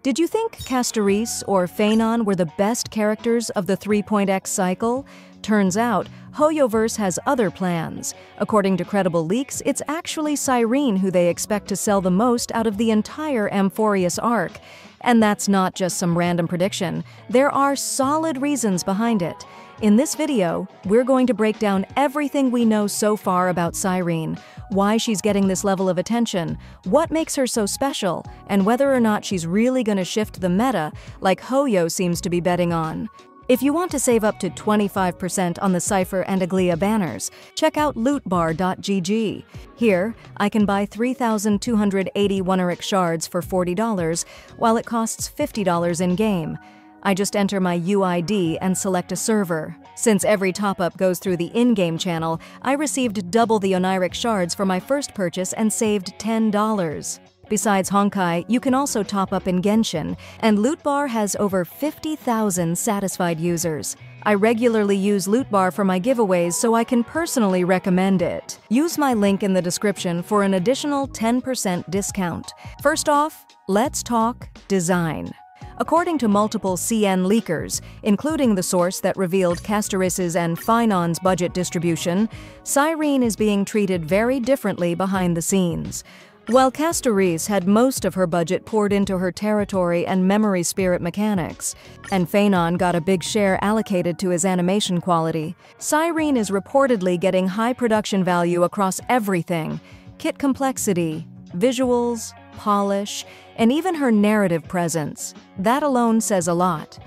Did you think Castorice or Phanon were the best characters of the 3.x cycle? Turns out, HOYOverse has other plans. According to credible leaks, it's actually Cyrene who they expect to sell the most out of the entire Amphorius arc. And that's not just some random prediction. There are solid reasons behind it. In this video, we're going to break down everything we know so far about Cyrene, why she's getting this level of attention, what makes her so special, and whether or not she's really going to shift the meta like HOYO seems to be betting on. If you want to save up to 25% on the Cypher and Aglia banners, check out lootbar.gg. Here, I can buy 3,280 Woneric shards for $40, while it costs $50 in-game. I just enter my UID and select a server. Since every top-up goes through the in-game channel, I received double the Oniric shards for my first purchase and saved $10. Besides Honkai, you can also top up in Genshin, and Lootbar has over 50,000 satisfied users. I regularly use Lootbar for my giveaways, so I can personally recommend it. Use my link in the description for an additional 10% discount. First off, let's talk design. According to multiple CN leakers, including the source that revealed Castorice's and Phanon's budget distribution, Cyrene is being treated very differently behind the scenes. While Castorice had most of her budget poured into her territory and memory spirit mechanics, and Phanon got a big share allocated to his animation quality, Cyrene is reportedly getting high production value across everything: kit complexity, visuals, polish, and even her narrative presence. That alone says a lot.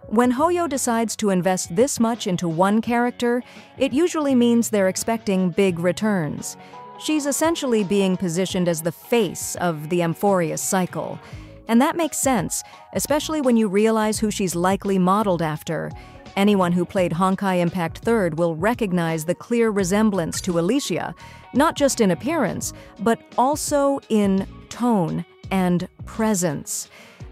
When HOYO decides to invest this much into one character, it usually means they're expecting big returns. She's essentially being positioned as the face of the Amphorius cycle. And that makes sense, especially when you realize who she's likely modeled after. Anyone who played Honkai Impact 3rd will recognize the clear resemblance to Alicia, not just in appearance, but also in tone and presence.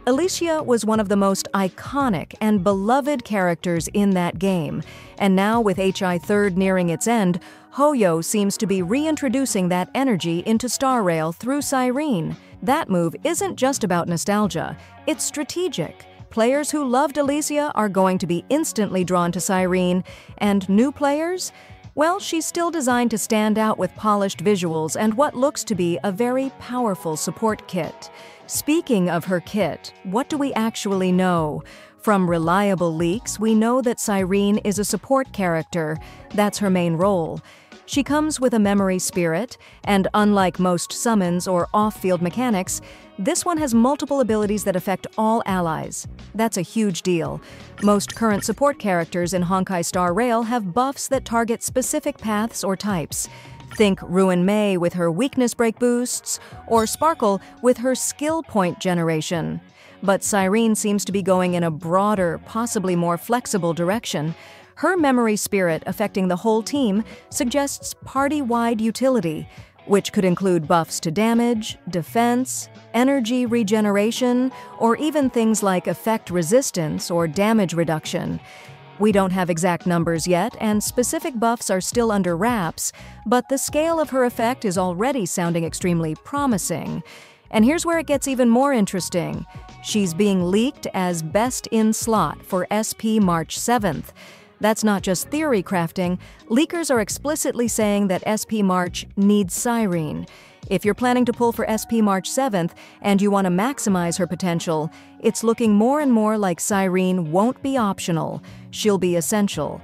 Alicia was one of the most iconic and beloved characters in that game, and now with HI 3rd nearing its end, HOYO seems to be reintroducing that energy into Star Rail through Cyrene. That move isn't just about nostalgia, it's strategic. Players who loved Alicia are going to be instantly drawn to Cyrene, and new players? Well, she's still designed to stand out with polished visuals and what looks to be a very powerful support kit. Speaking of her kit, what do we actually know? From reliable leaks, we know that Cyrene is a support character. That's her main role. She comes with a memory spirit, and unlike most summons or off-field mechanics, this one has multiple abilities that affect all allies. That's a huge deal. Most current support characters in Honkai Star Rail have buffs that target specific paths or types. Think Ruin Mei with her weakness break boosts, or Sparkle with her skill point generation. But Cyrene seems to be going in a broader, possibly more flexible direction. Her memory spirit affecting the whole team suggests party-wide utility, which could include buffs to damage, defense, energy regeneration, or even things like effect resistance or damage reduction. We don't have exact numbers yet, and specific buffs are still under wraps, but the scale of her effect is already sounding extremely promising. And here's where it gets even more interesting. She's being leaked as best in slot for SP March 7th. That's not just theory crafting. Leakers are explicitly saying that SP March needs Cyrene. If you're planning to pull for SP March 7th and you want to maximize her potential, it's looking more and more like Cyrene won't be optional. She'll be essential.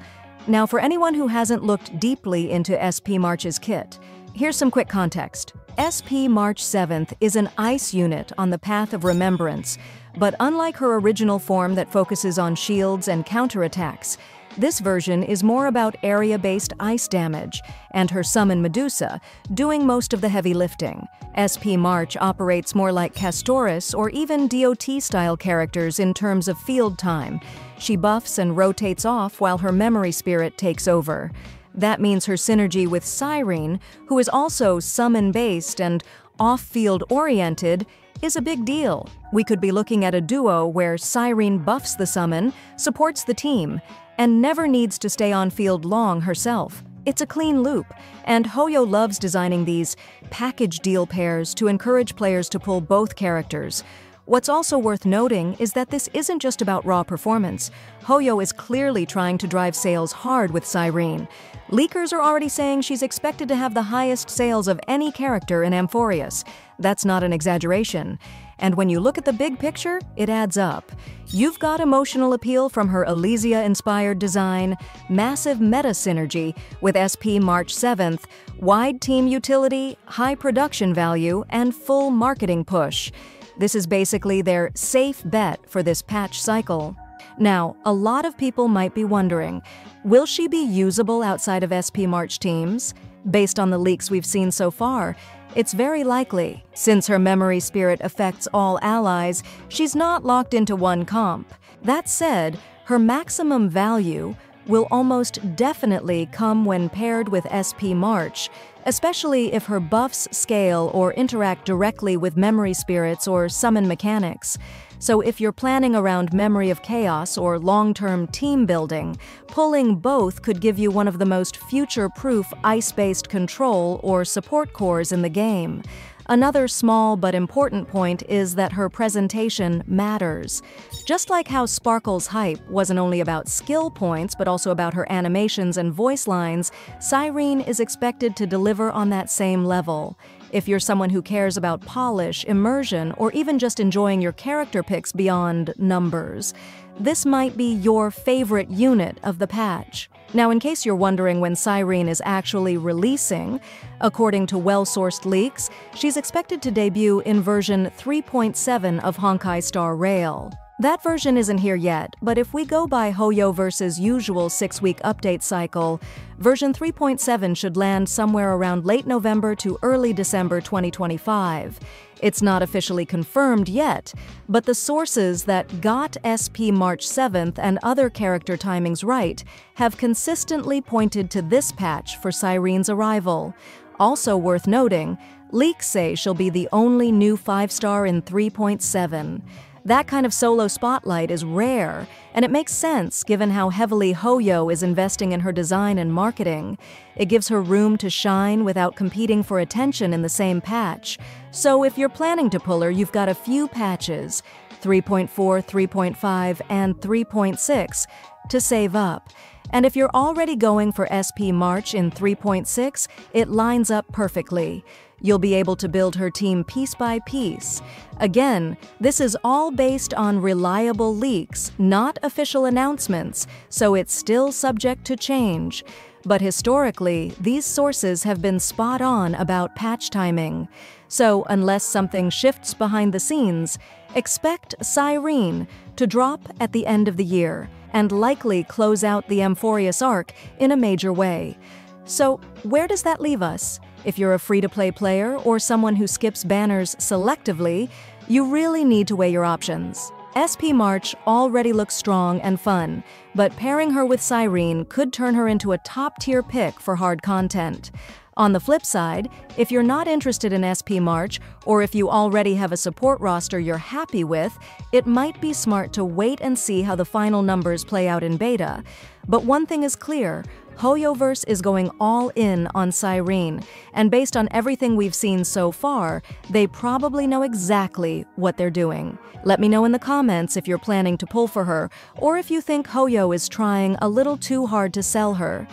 Now, for anyone who hasn't looked deeply into SP March's kit, here's some quick context. SP March 7th is an ice unit on the path of remembrance, but unlike her original form that focuses on shields and counterattacks, this version is more about area-based ice damage, and her summon Medusa doing most of the heavy lifting. SP March operates more like Castorice or even DOT-style characters in terms of field time. She buffs and rotates off while her memory spirit takes over. That means her synergy with Cyrene, who is also summon-based and off-field oriented, is a big deal. We could be looking at a duo where Cyrene buffs the summon, supports the team, and never needs to stay on field long herself. It's a clean loop, and HOYO loves designing these package deal pairs to encourage players to pull both characters. What's also worth noting is that this isn't just about raw performance. HOYO is clearly trying to drive sales hard with Cyrene. Leakers are already saying she's expected to have the highest sales of any character in Amphoreus. That's not an exaggeration. And when you look at the big picture, it adds up. You've got emotional appeal from her Elysia-inspired design, massive meta synergy with SP March 7th, wide team utility, high production value, and full marketing push. This is basically their safe bet for this patch cycle. Now, a lot of people might be wondering, will she be usable outside of SP March teams? Based on the leaks we've seen so far, it's very likely. Since her memory spirit affects all allies, she's not locked into one comp. That said, her maximum value will almost definitely come when paired with SP March, especially if her buffs scale or interact directly with memory spirits or summon mechanics. So if you're planning around Memory of Chaos or long-term team building, pulling both could give you one of the most future-proof ice-based control or support cores in the game. Another small but important point is that her presentation matters. Just like how Sparkle's hype wasn't only about skill points but also about her animations and voice lines, Cyrene is expected to deliver on that same level. If you're someone who cares about polish, immersion, or even just enjoying your character picks beyond numbers, this might be your favorite unit of the patch. Now, in case you're wondering when Cyrene is actually releasing, according to well-sourced leaks, she's expected to debut in version 3.7 of Honkai Star Rail. That version isn't here yet, but if we go by HOYOverse's usual 6-week update cycle, version 3.7 should land somewhere around late November to early December 2025. It's not officially confirmed yet, but the sources that got SP March 7th and other character timings right have consistently pointed to this patch for Cyrene's arrival. Also worth noting, leaks say she'll be the only new 5-star in 3.7. That kind of solo spotlight is rare, and it makes sense given how heavily HOYO is investing in her design and marketing. It gives her room to shine without competing for attention in the same patch. So if you're planning to pull her, you've got a few patches, 3.4, 3.5, and 3.6, to save up. And if you're already going for SP March in 3.6, it lines up perfectly. You'll be able to build her team piece by piece. Again, this is all based on reliable leaks, not official announcements, so it's still subject to change. But historically, these sources have been spot on about patch timing. So unless something shifts behind the scenes, expect Cyrene to drop at the end of the year and likely close out the Amphoreus arc in a major way. So where does that leave us? If you're a free-to-play player or someone who skips banners selectively, you really need to weigh your options. SP March already looks strong and fun, but pairing her with Cyrene could turn her into a top-tier pick for hard content. On the flip side, if you're not interested in SP March, or if you already have a support roster you're happy with, it might be smart to wait and see how the final numbers play out in beta. But one thing is clear, HOYOverse is going all in on Cyrene, and based on everything we've seen so far, they probably know exactly what they're doing. Let me know in the comments if you're planning to pull for her, or if you think HOYO is trying a little too hard to sell her.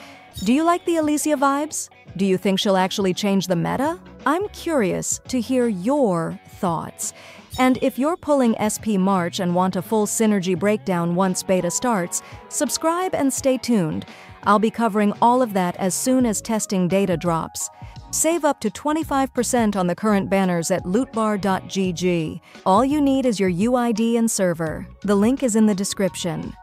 Do you like the Elysia vibes? Do you think she'll actually change the meta? I'm curious to hear your thoughts. And if you're pulling SP March and want a full synergy breakdown once beta starts, subscribe and stay tuned. I'll be covering all of that as soon as testing data drops. Save up to 25% on the current banners at lootbar.gg. All you need is your UID and server. The link is in the description.